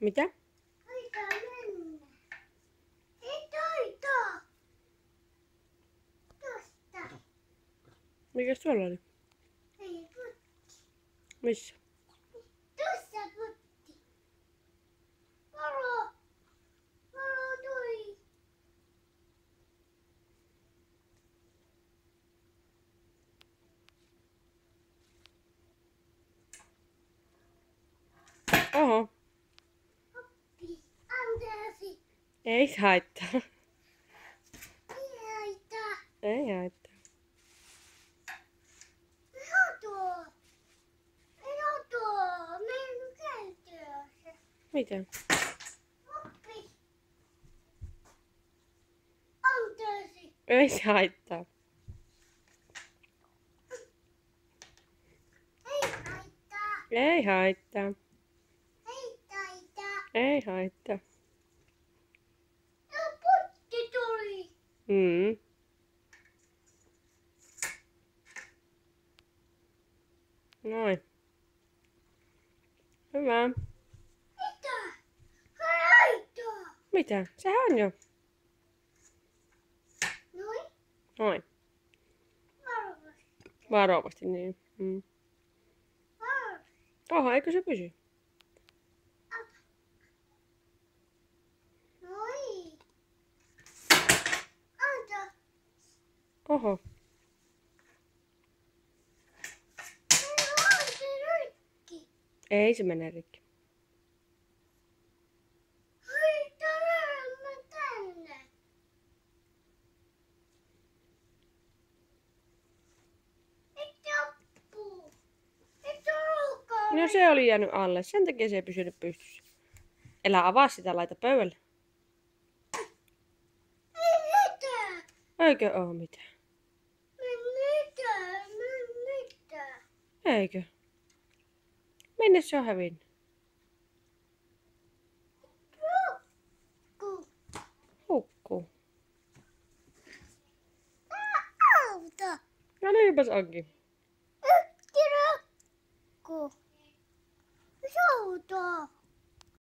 Mitä? Taitaa mennä. Ei taitaa. Tosta. Mikäs tuolla oli? Ei putti. Missä? Tuossa putti. Varo. Varo tuli. Oho. Oppi. Anteeksi. Ei haittaa. Ei haittaa. Ei haittaa. Roto. Roto. Meidän käytössä. Mitä? Oppi. Anteeksi. Ei haittaa. Ei haittaa. Ei haittaa. Ei taitaa. Ei haittaa. No putti tuli. Noin. Hyvä. Mitä? Haittaa. Mitä? Sehän on jo. Noin. Noin. Varovasti. Varovasti niin. Varovasti. Oho, eikö se pysy? Noin. Anta. Oho. On se rikki. Ei se mene rikki. Hei, tulemme tänne. Et loppuu. Et tulkaa. No se oli jäänyt alle. Sen takia se ei pysynyt pystyssä. Älä avaa sitä, laita pöydälle. Ei mitään. Eikö oo mitään? Mitään. Mitään. Eikö? Minne se on hävinnyt? Lukku. Hukkuu. Auto. No niinpäs onkin.